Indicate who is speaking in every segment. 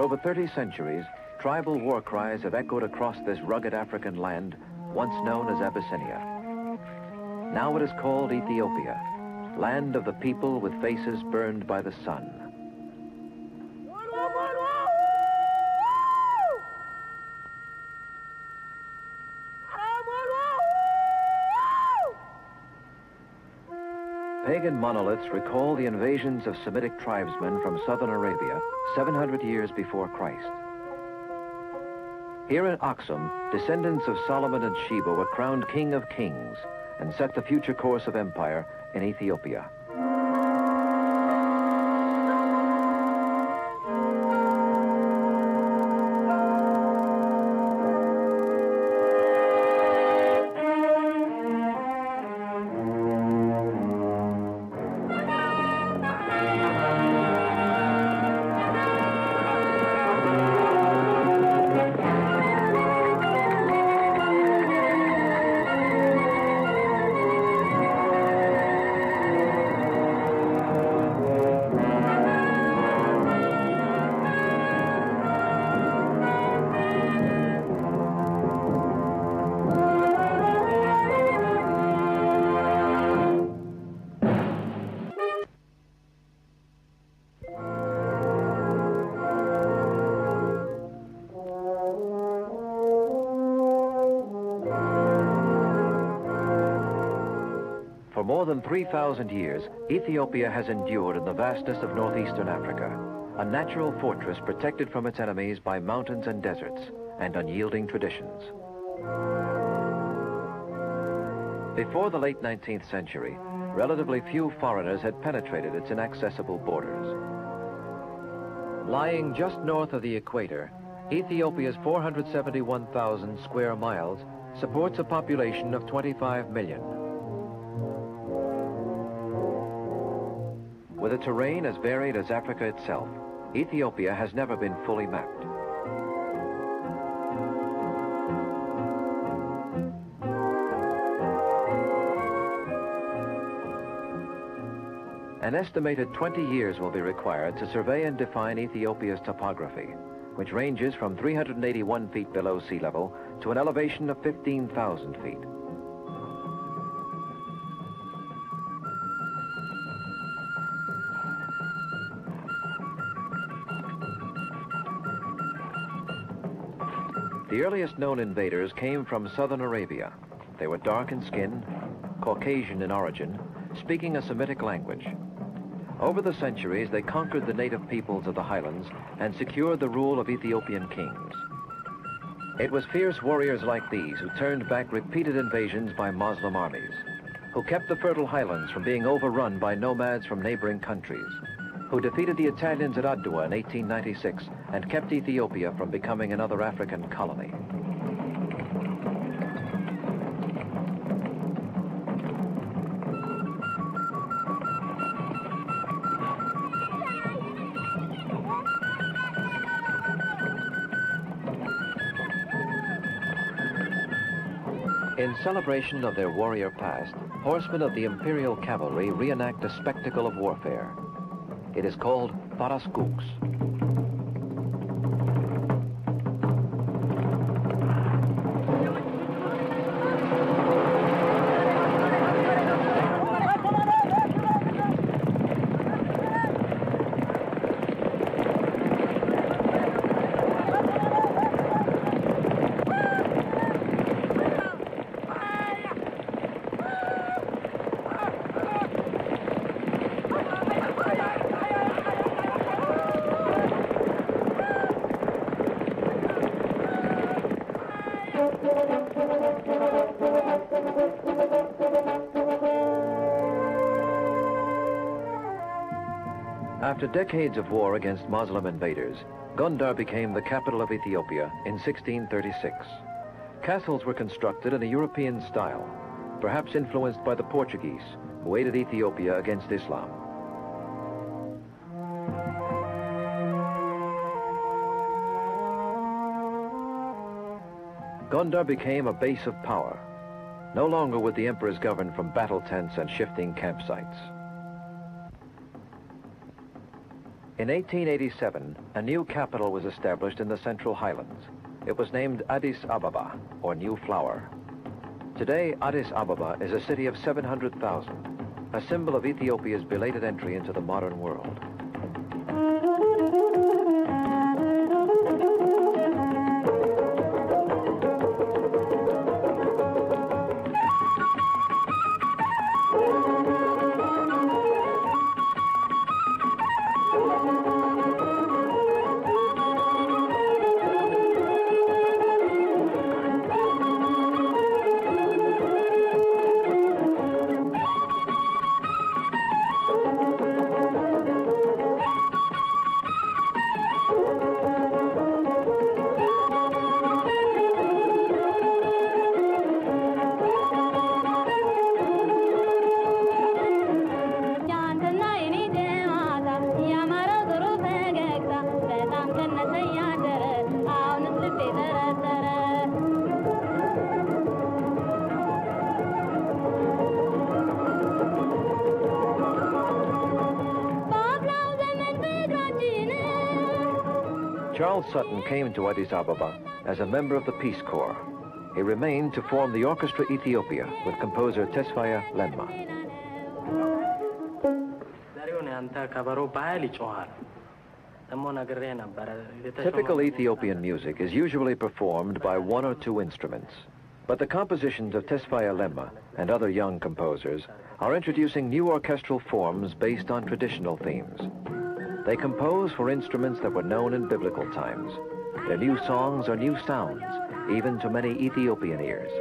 Speaker 1: over 30 centuries, tribal war cries have echoed across this rugged African land, once known as Abyssinia. Now it is called Ethiopia, land of the people with faces burned by the sun. Pagan monoliths recall the invasions of Semitic tribesmen from southern Arabia 700 years before Christ. Here in Aksum, descendants of Solomon and Sheba were crowned king of kings and set the future course of empire in Ethiopia. For more than 3,000 years, Ethiopia has endured in the vastness of northeastern Africa, a natural fortress protected from its enemies by mountains and deserts and unyielding traditions. Before the late 19th century, relatively few foreigners had penetrated its inaccessible borders. Lying just north of the equator, Ethiopia's 471,000 square miles supports a population of 25 million. With a terrain as varied as Africa itself, Ethiopia has never been fully mapped. An estimated 20 years will be required to survey and define Ethiopia's topography, which ranges from 381 feet below sea level to an elevation of 15,000 feet. The earliest known invaders came from southern Arabia. They were dark in skin, Caucasian in origin, speaking a Semitic language. Over the centuries, they conquered the native peoples of the highlands and secured the rule of Ethiopian kings. It was fierce warriors like these who turned back repeated invasions by Muslim armies, who kept the fertile highlands from being overrun by nomads from neighboring countries, who defeated the Italians at Adwa in 1896 and kept Ethiopia from becoming another African colony. In celebration of their warrior past, horsemen of the imperial cavalry reenact a spectacle of warfare. It is called Paraskouks. After decades of war against Muslim invaders, Gondar became the capital of Ethiopia in 1636. Castles were constructed in a European style, perhaps influenced by the Portuguese, who aided Ethiopia against Islam. Gondar became a base of power. No longer would the emperors govern from battle tents and shifting campsites. In 1887, a new capital was established in the Central Highlands. It was named Addis Ababa, or New Flower. Today, Addis Ababa is a city of 700,000, a symbol of Ethiopia's belated entry into the modern world. Charles Sutton came to Addis Ababa as a member of the Peace Corps. He remained to form the Orchestra Ethiopia with composer Tesfaye Lemma. Typical Ethiopian music is usually performed by one or two instruments, but the compositions of Tesfaye Lemma and other young composers are introducing new orchestral forms based on traditional themes. They compose for instruments that were known in biblical times. Their new songs are new sounds, even to many Ethiopian ears.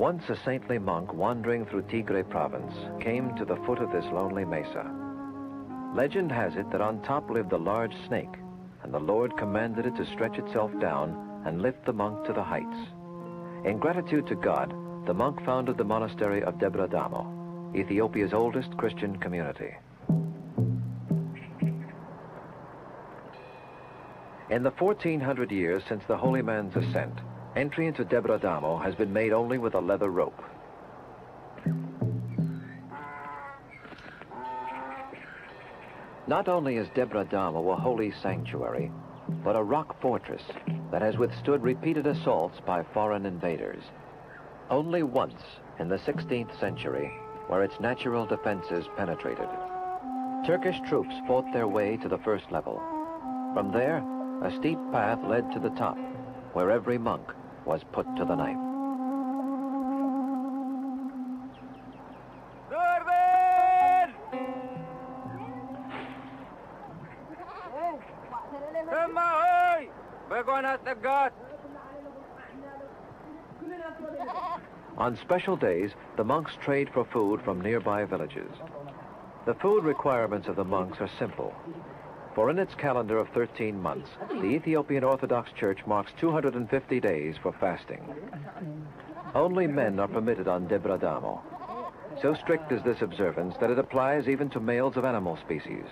Speaker 1: Once a saintly monk wandering through Tigray province came to the foot of this lonely mesa. Legend has it that on top lived a large snake, and the Lord commanded it to stretch itself down and lift the monk to the heights. In gratitude to God, the monk founded the monastery of Debre Damo, Ethiopia's oldest Christian community. In the 1400 years since the holy man's ascent, entry into Debre Damo has been made only with a leather rope. Not only is Debre Damo a holy sanctuary, but a rock fortress that has withstood repeated assaults by foreign invaders. Only once, in the 16th century, were its natural defenses penetrated. Turkish troops fought their way to the first level. From there, a steep path led to the top, where every monk was put to the knife. On special days, the monks trade for food from nearby villages. The food requirements of the monks are simple. For in its calendar of 13 months, the Ethiopian Orthodox Church marks 250 days for fasting. Only men are permitted on Debre Damo. So strict is this observance that it applies even to males of animal species.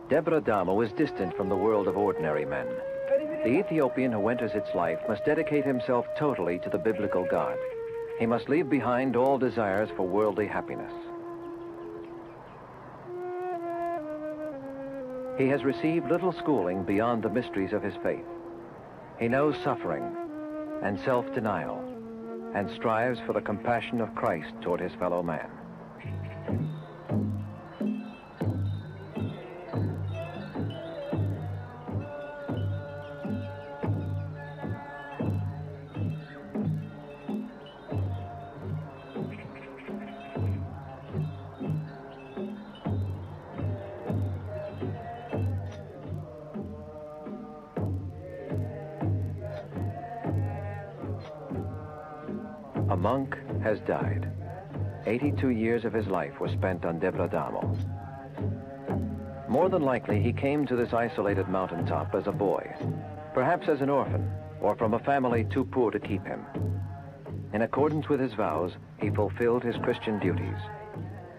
Speaker 1: Debre Damo is distant from the world of ordinary men. The Ethiopian who enters its life must dedicate himself totally to the biblical God. He must leave behind all desires for worldly happiness. He has received little schooling beyond the mysteries of his faith. He knows suffering and self-denial and strives for the compassion of Christ toward his fellow man. A monk has died. 82 years of his life were spent on Debradamo. More than likely, he came to this isolated mountaintop as a boy, perhaps as an orphan, or from a family too poor to keep him. In accordance with his vows, he fulfilled his Christian duties,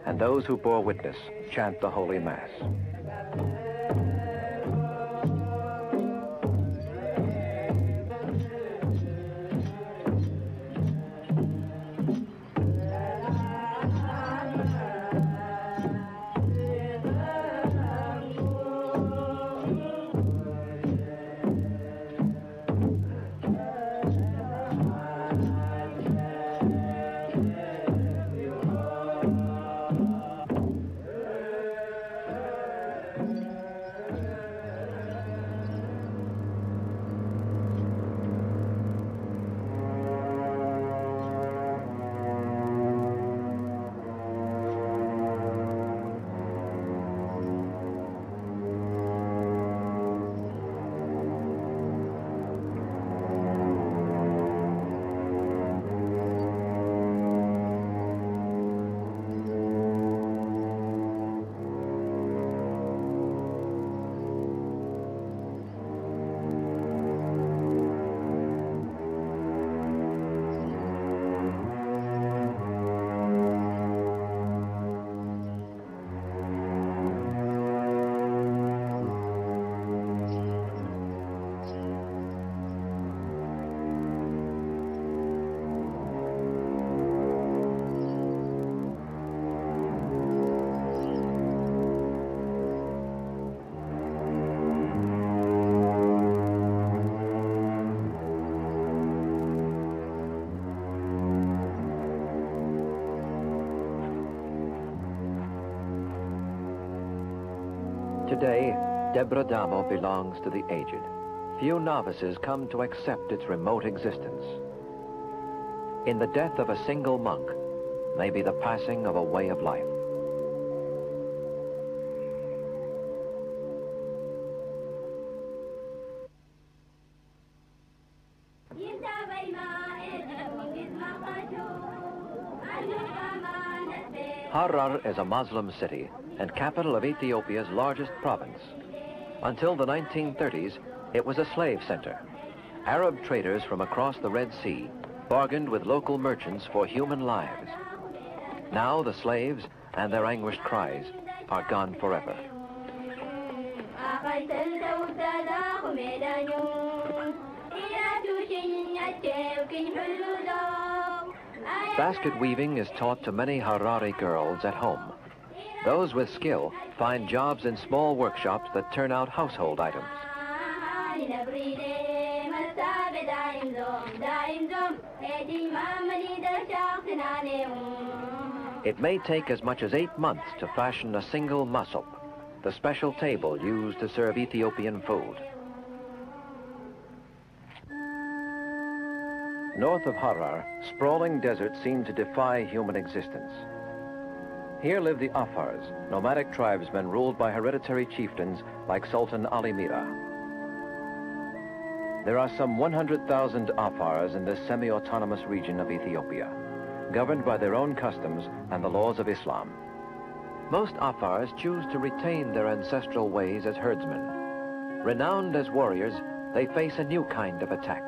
Speaker 1: and those who bore witness chant the Holy Mass. Today, Debradamo belongs to the aged. Few novices come to accept its remote existence. In the death of a single monk may be the passing of a way of life. Harar is a Muslim city and capital of Ethiopia's largest province. Until the 1930s, it was a slave center. Arab traders from across the Red Sea bargained with local merchants for human lives. Now the slaves and their anguished cries are gone forever. Basket weaving is taught to many Harari girls at home. Those with skill find jobs in small workshops that turn out household items. It may take as much as 8 months to fashion a single masop, the special table used to serve Ethiopian food. North of Harar, sprawling deserts seem to defy human existence. Here live the Afars, nomadic tribesmen ruled by hereditary chieftains like Sultan Ali Mira. There are some 100,000 Afars in this semi-autonomous region of Ethiopia, governed by their own customs and the laws of Islam. Most Afars choose to retain their ancestral ways as herdsmen. Renowned as warriors, they face a new kind of attack.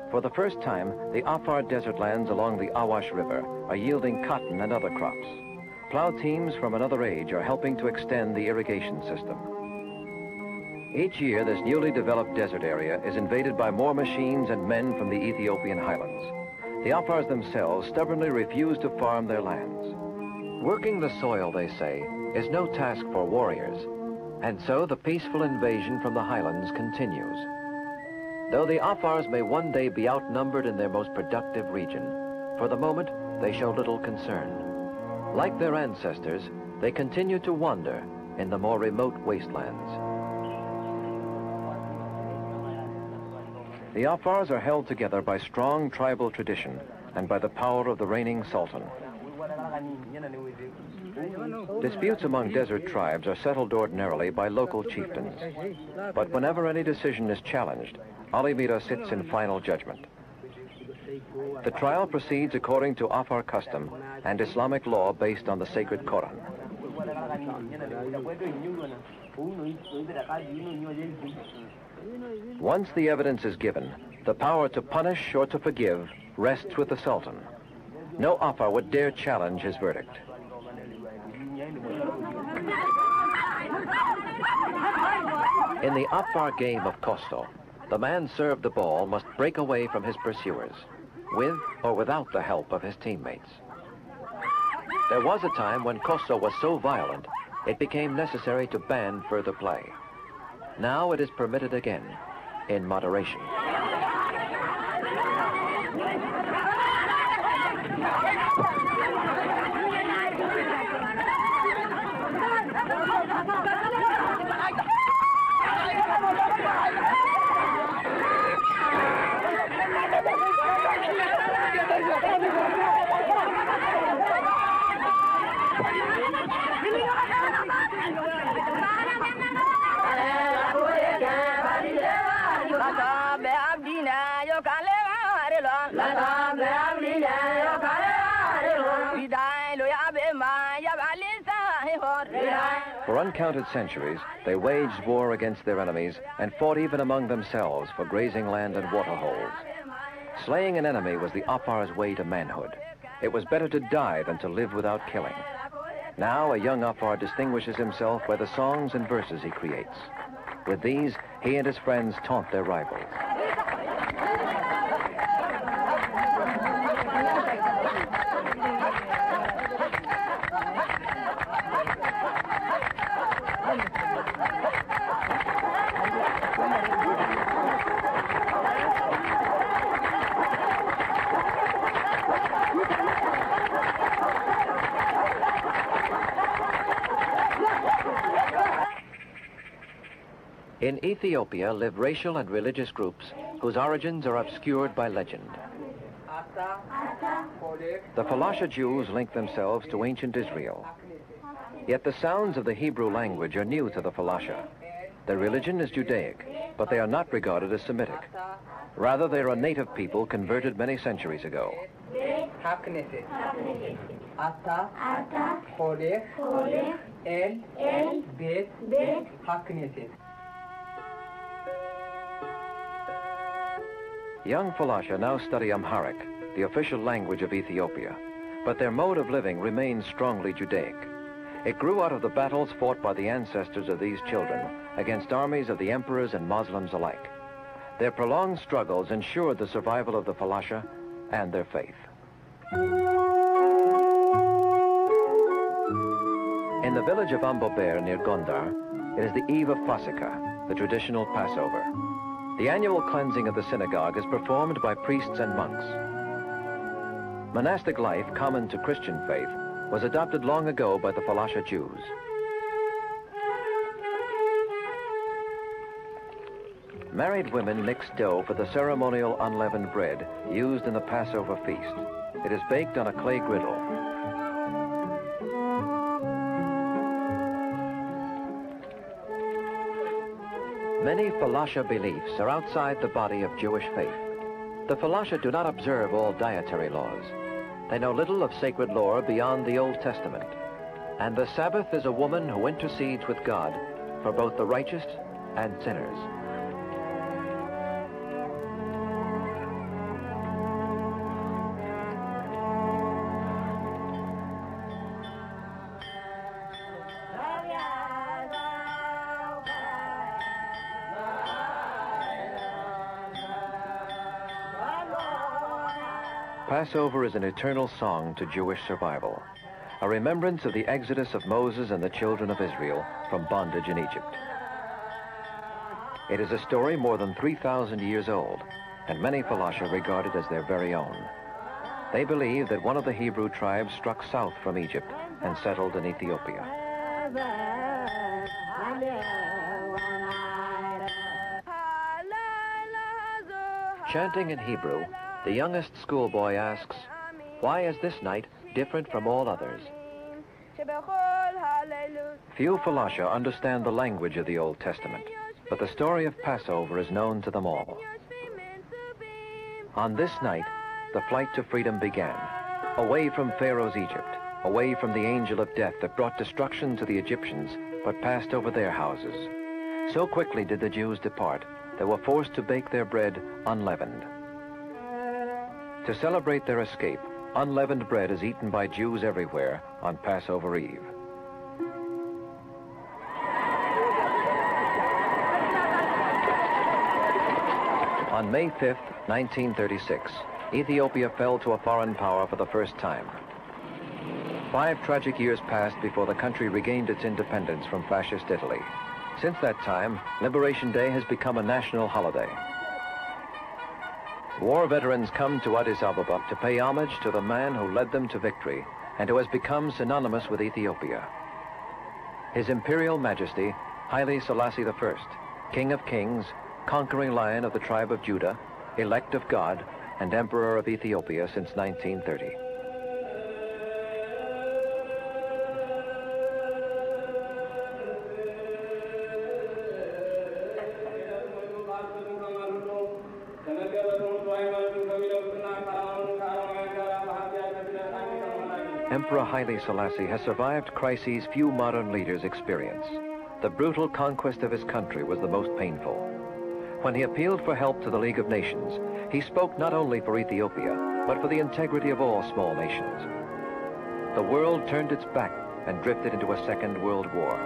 Speaker 1: For the first time, the Afar desert lands along the Awash River are yielding cotton and other crops. Plow teams from another age are helping to extend the irrigation system. Each year, this newly developed desert area is invaded by more machines and men from the Ethiopian highlands. The Afars themselves stubbornly refuse to farm their lands. Working the soil, they say, is no task for warriors, and so the peaceful invasion from the highlands continues. Though the Afars may one day be outnumbered in their most productive region, for the moment, they show little concern. Like their ancestors, they continue to wander in the more remote wastelands. The Afars are held together by strong tribal tradition and by the power of the reigning sultan. Disputes among desert tribes are settled ordinarily by local chieftains. But whenever any decision is challenged, Ali Mira sits in final judgment. The trial proceeds according to Afar custom and Islamic law based on the sacred Quran. Once the evidence is given, the power to punish or to forgive rests with the Sultan. No Afar would dare challenge his verdict. In the Afar game of Kosto, the man served the ball must break away from his pursuers, with or without the help of his teammates. There was a time when Kosto was so violent, it became necessary to ban further play. Now it is permitted again, in moderation. For uncounted centuries, they waged war against their enemies and fought even among themselves for grazing land and water holes. Slaying an enemy was the Afar's way to manhood. It was better to die than to live without killing. Now a young Afar distinguishes himself by the songs and verses he creates. With these, he and his friends taunt their rivals. In Ethiopia live racial and religious groups whose origins are obscured by legend. The Falasha Jews link themselves to ancient Israel. Yet the sounds of the Hebrew language are new to the Falasha. Their religion is Judaic, but they are not regarded as Semitic. Rather, they are a native people converted many centuries ago. Young Falasha now study Amharic, the official language of Ethiopia, but their mode of living remains strongly Judaic. It grew out of the battles fought by the ancestors of these children against armies of the emperors and Muslims alike. Their prolonged struggles ensured the survival of the Falasha and their faith. In the village of Ambober near Gondar, it is the eve of Pasika, the traditional Passover. The annual cleansing of the synagogue is performed by priests and monks. Monastic life, common to Christian faith, was adopted long ago by the Falasha Jews. Married women mix dough for the ceremonial unleavened bread used in the Passover feast. It is baked on a clay griddle. Many Falasha beliefs are outside the body of Jewish faith. The Falasha do not observe all dietary laws. They know little of sacred lore beyond the Old Testament. And the Sabbath is a woman who intercedes with God for both the righteous and sinners. Passover is an eternal song to Jewish survival, a remembrance of the exodus of Moses and the children of Israel from bondage in Egypt. It is a story more than 3,000 years old, and many Falasha regard it as their very own. They believe that one of the Hebrew tribes struck south from Egypt and settled in Ethiopia. Chanting in Hebrew, the youngest schoolboy asks, "Why is this night different from all others?" Few Falasha understand the language of the Old Testament, but the story of Passover is known to them all. On this night, the flight to freedom began. Away from Pharaoh's Egypt, away from the angel of death that brought destruction to the Egyptians, but passed over their houses. So quickly did the Jews depart, they were forced to bake their bread unleavened. To celebrate their escape, unleavened bread is eaten by Jews everywhere on Passover Eve. On May 5th, 1936, Ethiopia fell to a foreign power for the first time. 5 tragic years passed before the country regained its independence from fascist Italy. Since that time, Liberation Day has become a national holiday. War veterans come to Addis Ababa to pay homage to the man who led them to victory and who has become synonymous with Ethiopia. His Imperial Majesty, Haile Selassie I, King of Kings, conquering lion of the tribe of Judah, elect of God, and Emperor of Ethiopia since 1930. Emperor Haile Selassie has survived crises few modern leaders experience. The brutal conquest of his country was the most painful. When he appealed for help to the League of Nations, he spoke not only for Ethiopia, but for the integrity of all small nations. The world turned its back and drifted into a Second World War.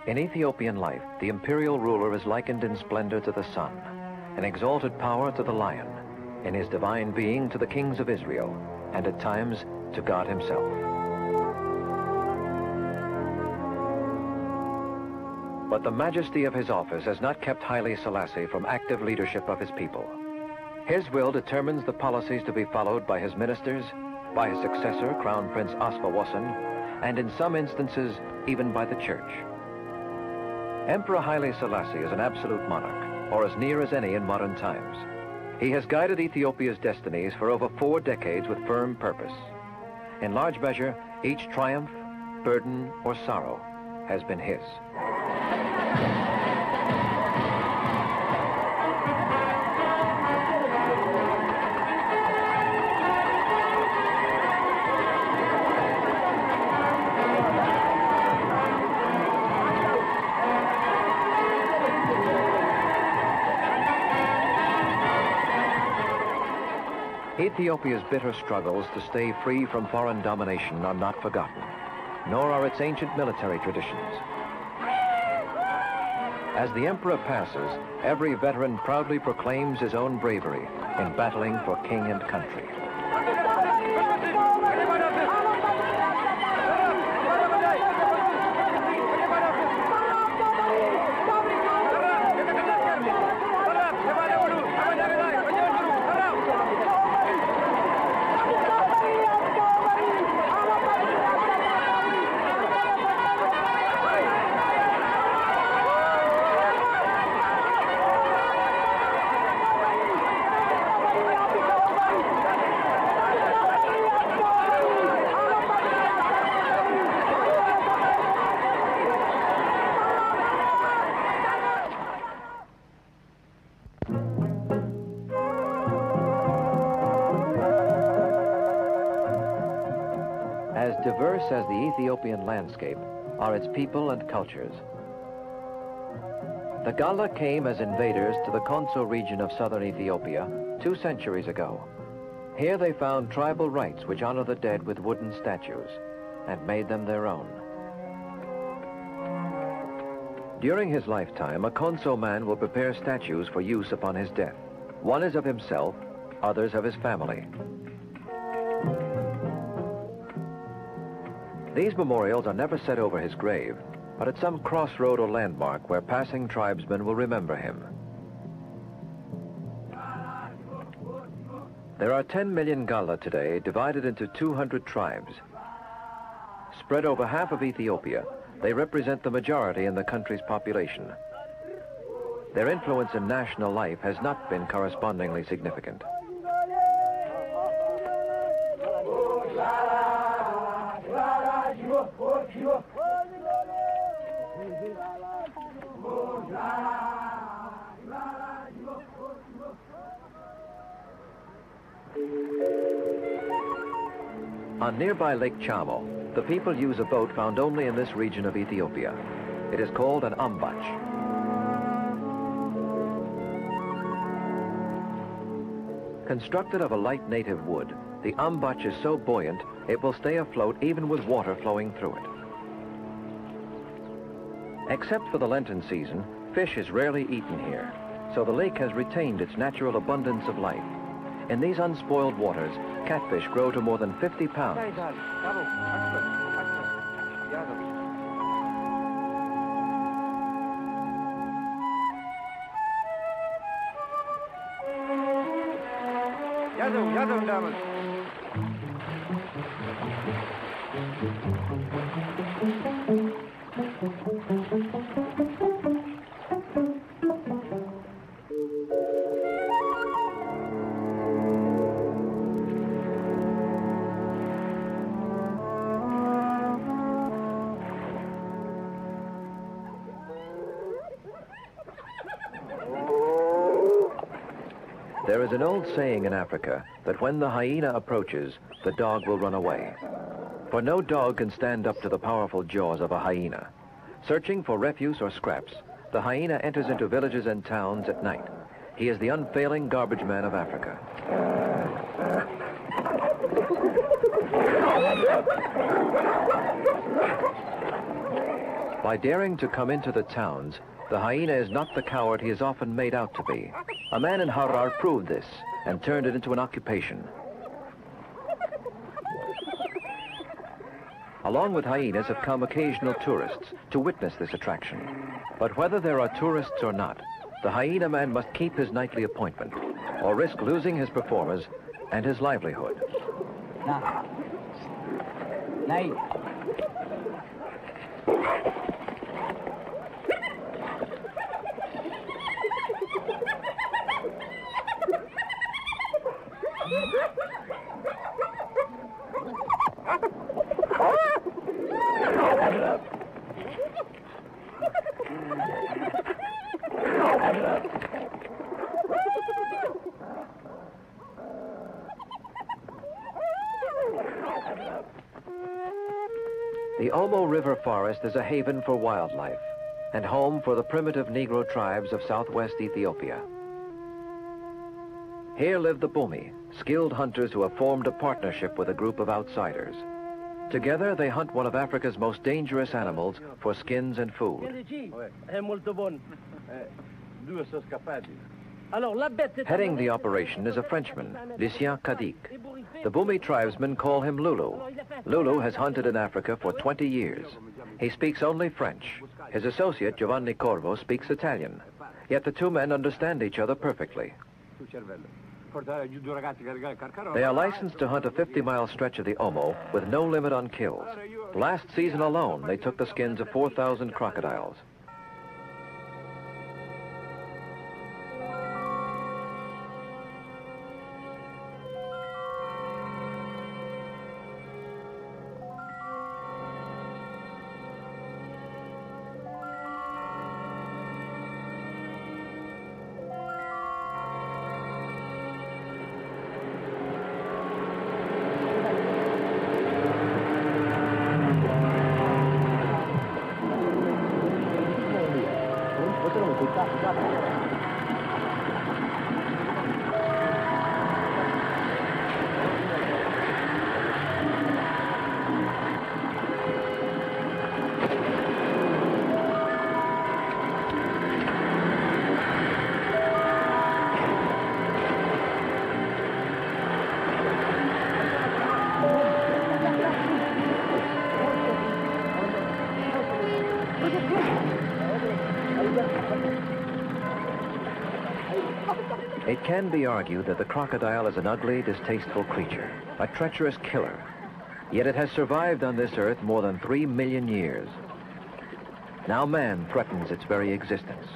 Speaker 1: In Ethiopian life, the imperial ruler is likened in splendor to the sun, in exalted power to the lion, in his divine being to the kings of Israel, and at times to God himself. But the majesty of his office has not kept Haile Selassie from active leadership of his people. His will determines the policies to be followed by his ministers, by his successor, Crown Prince Asfawassen, and in some instances, even by the church. Emperor Haile Selassie is an absolute monarch, or as near as any in modern times. He has guided Ethiopia's destinies for over 4 decades with firm purpose. In large measure, each triumph, burden, or sorrow has been his. Ethiopia's bitter struggles to stay free from foreign domination are not forgotten, nor are its ancient military traditions. As the emperor passes, every veteran proudly proclaims his own bravery in battling for king and country. As diverse as the Ethiopian landscape are its people and cultures. The Galla came as invaders to the Konso region of southern Ethiopia 2 centuries ago. Here they found tribal rites which honor the dead with wooden statues and made them their own. During his lifetime, a Konso man will prepare statues for use upon his death. One is of himself, others of his family. These memorials are never set over his grave, but at some crossroad or landmark where passing tribesmen will remember him. There are 10 million Galla today, divided into 200 tribes. Spread over half of Ethiopia, they represent the majority in the country's population. Their influence in national life has not been correspondingly significant. On nearby Lake Chamo, the people use a boat found only in this region of Ethiopia. It is called an ambach. Constructed of a light native wood, the ambach is so buoyant it will stay afloat even with water flowing through it. Except for the Lenten season, fish is rarely eaten here, so the lake has retained its natural abundance of life. In these unspoiled waters, catfish grow to more than 50 pounds. There is an old saying in Africa that when the hyena approaches, the dog will run away. For no dog can stand up to the powerful jaws of a hyena. Searching for refuse or scraps, the hyena enters into villages and towns at night. He is the unfailing garbage man of Africa. By daring to come into the towns, the hyena is not the coward he is often made out to be. A man in Harar proved this and turned it into an occupation. Along with hyenas have come occasional tourists to witness this attraction. But whether there are tourists or not, the hyena man must keep his nightly appointment or risk losing his performers and his livelihood. The Omo River forest is a haven for wildlife and home for the primitive Negro tribes of southwest Ethiopia. Here live the Bumi, skilled hunters who have formed a partnership with a group of outsiders. Together, they hunt one of Africa's most dangerous animals for skins and food. Heading the operation is a Frenchman, Lucien Kadik. The Bumi tribesmen call him Lulu. Lulu has hunted in Africa for 20 years. He speaks only French. His associate, Giovanni Corvo, speaks Italian. Yet the two men understand each other perfectly. They are licensed to hunt a 50-mile stretch of the Omo with no limit on kills. Last season alone, they took the skins of 4,000 crocodiles. It can be argued that the crocodile is an ugly, distasteful creature, a treacherous killer. Yet it has survived on this earth more than 3 million years. Now man threatens its very existence.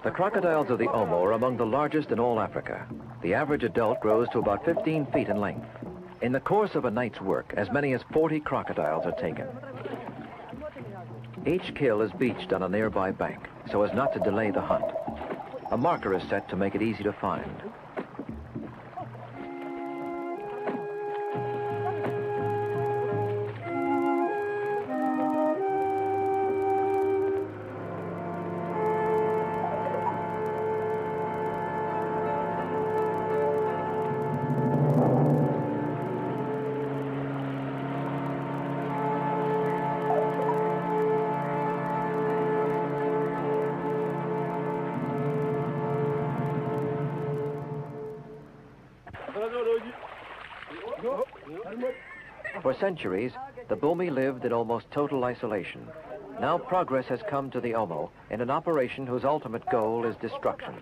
Speaker 1: The crocodiles of the Omo are among the largest in all Africa. The average adult grows to about 15 feet in length. In the course of a night's work, as many as 40 crocodiles are taken. Each kill is beached on a nearby bank so as not to delay the hunt. A marker is set to make it easy to find. For centuries, the Bumi lived in almost total isolation. Now progress has come to the Omo in an operation whose ultimate goal is destruction.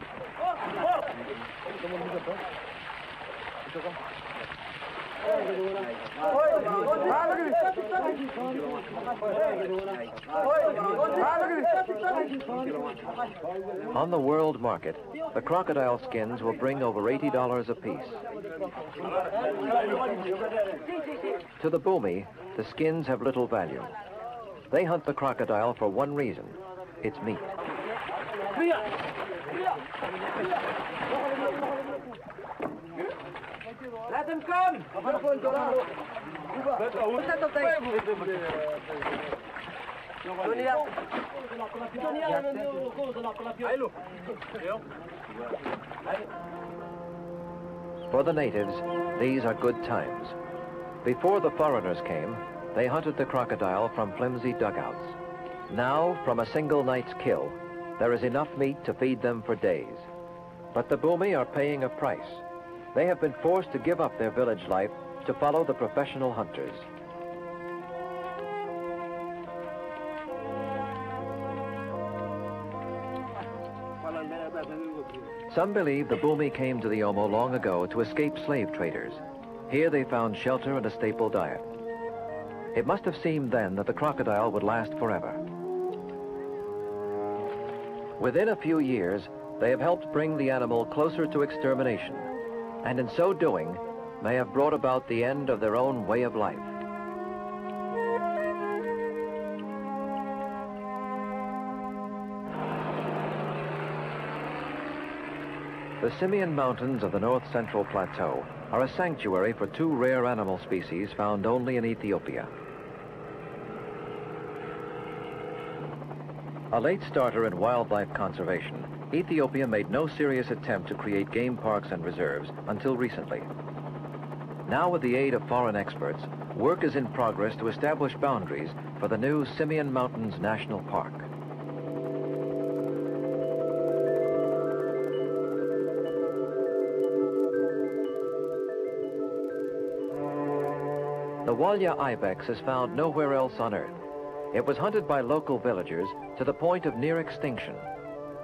Speaker 1: On the world market, the crocodile skins will bring over $80 apiece. To the Bumi, the skins have little value. They hunt the crocodile for one reason: its meat.
Speaker 2: Let them come!
Speaker 1: For the natives, these are good times. Before the foreigners came, they hunted the crocodile from flimsy dugouts. Now, from a single night's kill, there is enough meat to feed them for days. But the Bumi are paying a price. They have been forced to give up their village life to follow the professional hunters. Some believe the Bumi came to the Omo long ago to escape slave traders. Here they found shelter and a staple diet. It must have seemed then that the crocodile would last forever. Within a few years, they have helped bring the animal closer to extermination, and in so doing, may have brought about the end of their own way of life. The Simien Mountains of the North Central Plateau are a sanctuary for two rare animal species found only in Ethiopia. A late starter in wildlife conservation, Ethiopia made no serious attempt to create game parks and reserves until recently. Now, with the aid of foreign experts, work is in progress to establish boundaries for the new Simien Mountains National Park. The Walya ibex is found nowhere else on Earth. It was hunted by local villagers to the point of near extinction.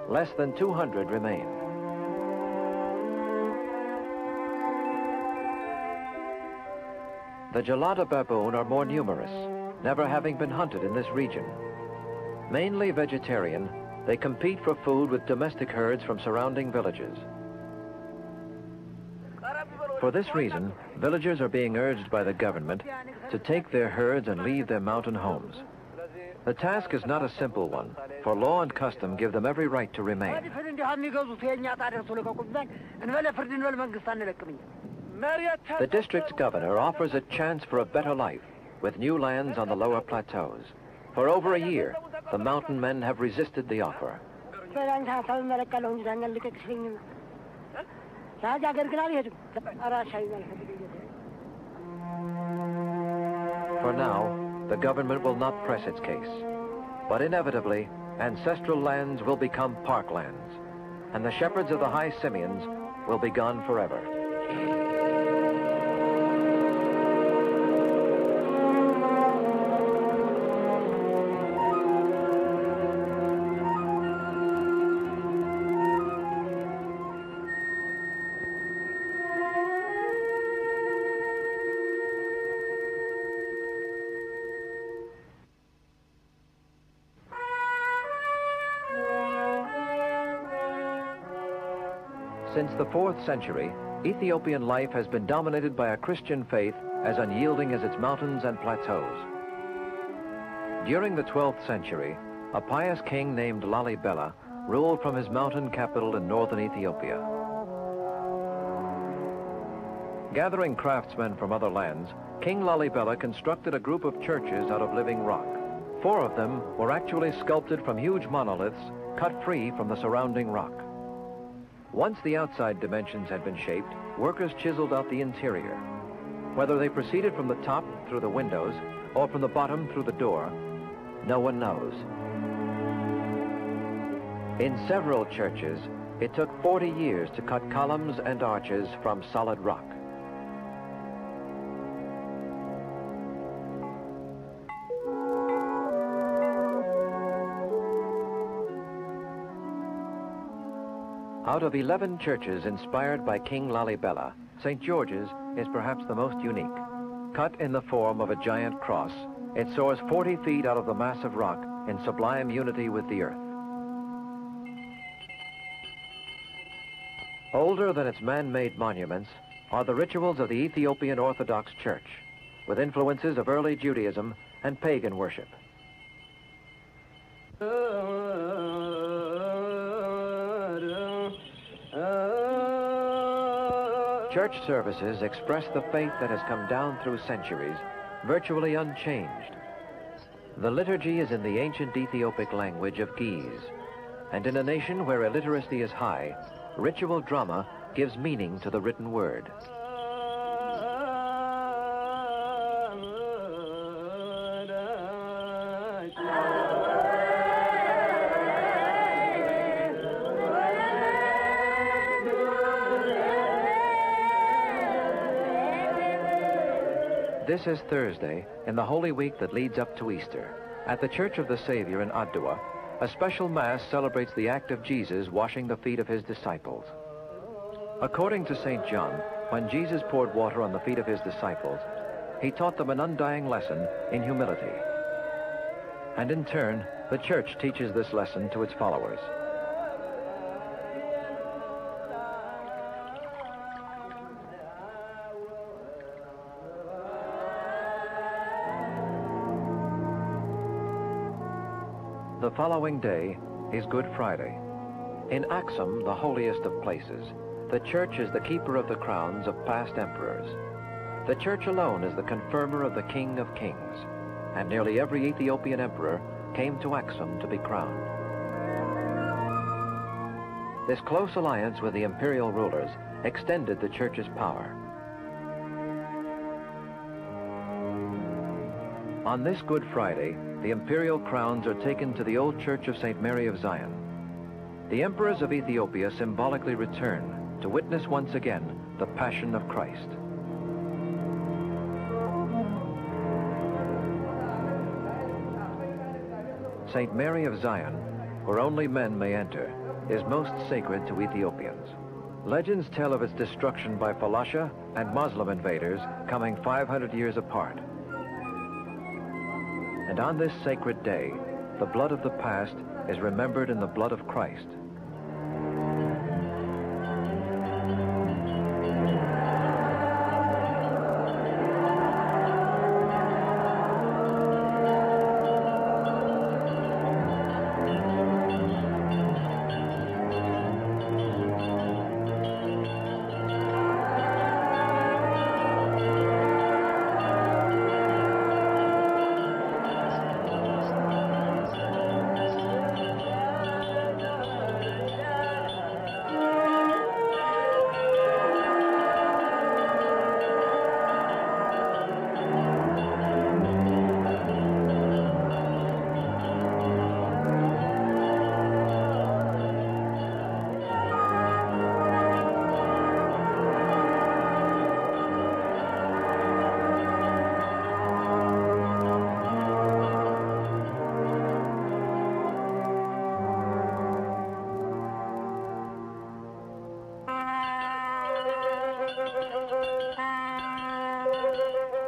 Speaker 1: Less than 200 remain. The Gelada baboon are more numerous, never having been hunted in this region. Mainly vegetarian, they compete for food with domestic herds from surrounding villages. For this reason, villagers are being urged by the government to take their herds and leave their mountain homes. The task is not a simple one, for law and custom give them every right to remain. The district governor offers a chance for a better life with new lands on the lower plateaus. For over a year, the mountain men have resisted the offer. For now, the government will not press its case. But inevitably, ancestral lands will become parklands, and the shepherds of the High Simians will be gone forever. Since the 4th century, Ethiopian life has been dominated by a Christian faith as unyielding as its mountains and plateaus. During the 12th century, a pious king named Lalibela ruled from his mountain capital in northern Ethiopia. Gathering craftsmen from other lands, King Lalibela constructed a group of churches out of living rock. 4 of them were actually sculpted from huge monoliths cut free from the surrounding rock. Once the outside dimensions had been shaped, workers chiseled out the interior. Whether they proceeded from the top through the windows or from the bottom through the door, no one knows. In several churches, it took 40 years to cut columns and arches from solid rock. Out of 11 churches inspired by King Lalibela, St. George's is perhaps the most unique. Cut in the form of a giant cross, it soars 40 feet out of the massive rock in sublime unity with the earth. Older than its man-made monuments are the rituals of the Ethiopian Orthodox Church, with influences of early Judaism and pagan worship. Church services express the faith that has come down through centuries, virtually unchanged. The liturgy is in the ancient Ethiopic language of Ge'ez, and in a nation where illiteracy is high, ritual drama gives meaning to the written word. This is Thursday in the Holy Week that leads up to Easter. At the Church of the Savior in Adua, a special Mass celebrates the act of Jesus washing the feet of his disciples. According to St. John, when Jesus poured water on the feet of his disciples, he taught them an undying lesson in humility. And in turn, the Church teaches this lesson to its followers. The following day is Good Friday. In Axum, the holiest of places, the Church is the keeper of the crowns of past emperors. The Church alone is the confirmer of the King of Kings, and nearly every Ethiopian emperor came to Axum to be crowned. This close alliance with the imperial rulers extended the Church's power. On this Good Friday, the imperial crowns are taken to the old church of St. Mary of Zion. The emperors of Ethiopia symbolically return to witness once again the Passion of Christ. St. Mary of Zion, where only men may enter, is most sacred to Ethiopians. Legends tell of its destruction by Falasha and Muslim invaders coming 500 years apart. And on this sacred day, the blood of the past is remembered in the blood of Christ.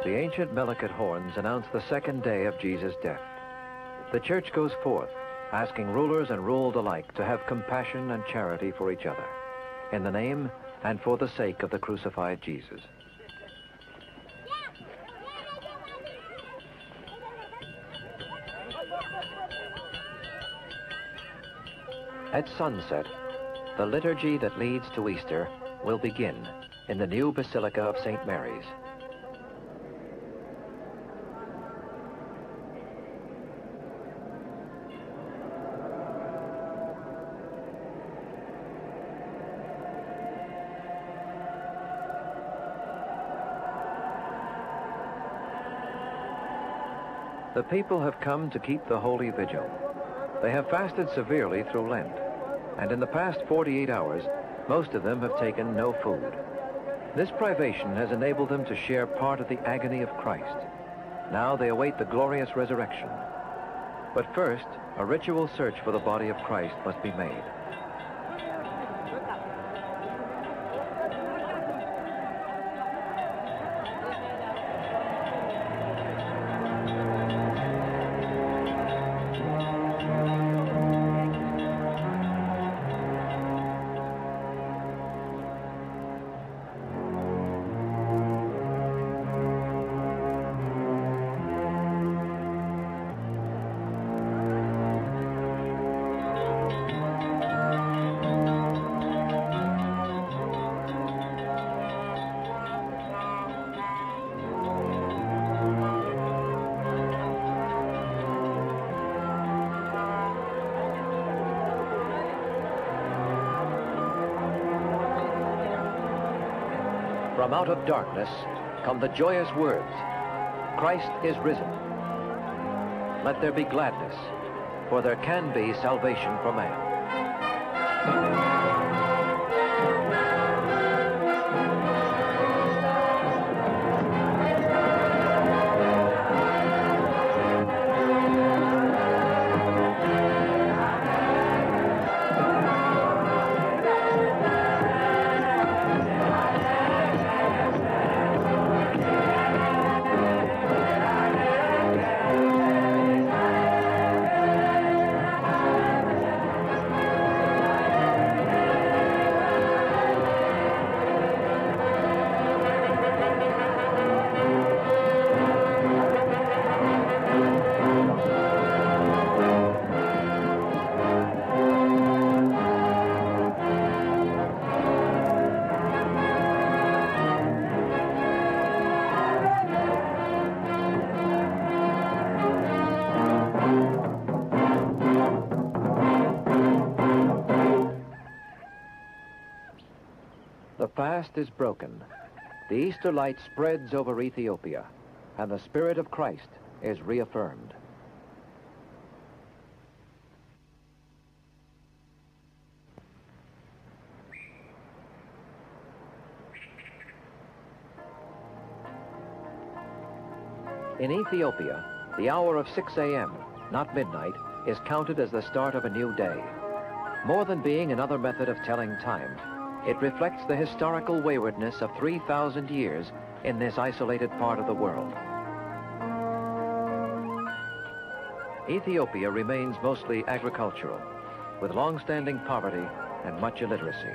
Speaker 1: The ancient Melekite horns announce the second day of Jesus' death. The Church goes forth, asking rulers and ruled alike to have compassion and charity for each other. in the name and for the sake of the crucified Jesus. At sunset, the liturgy that leads to Easter will begin in the new Basilica of St. Mary's. The people have come to keep the Holy Vigil. They have fasted severely through Lent, and in the past 48 hours, most of them have taken no food. This privation has enabled them to share part of the agony of Christ. Now they await the glorious resurrection. But first, a ritual search for the body of Christ must be made. From out of darkness come the joyous words, Christ is risen. Let there be gladness, for there can be salvation for man. The fast is broken. The Easter light spreads over Ethiopia, and the Spirit of Christ is reaffirmed. In Ethiopia, the hour of 6 a.m., not midnight, is counted as the start of a new day. More than being another method of telling time, it reflects the historical waywardness of 3,000 years in this isolated part of the world. Ethiopia remains mostly agricultural, with long-standing poverty and much illiteracy.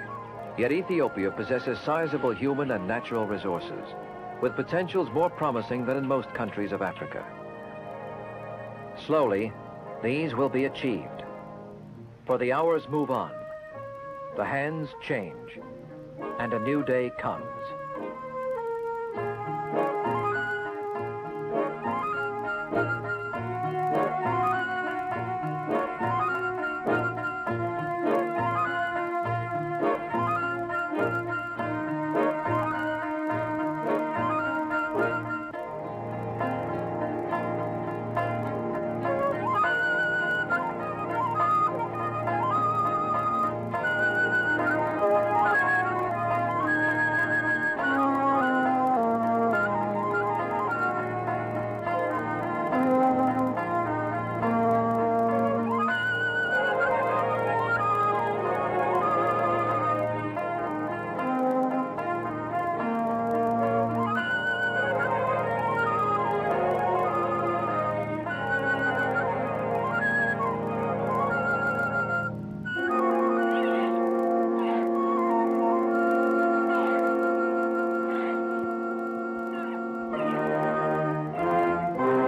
Speaker 1: Yet Ethiopia possesses sizable human and natural resources, with potentials more promising than in most countries of Africa. Slowly, these will be achieved, for the hours move on, the hands change, and a new day comes.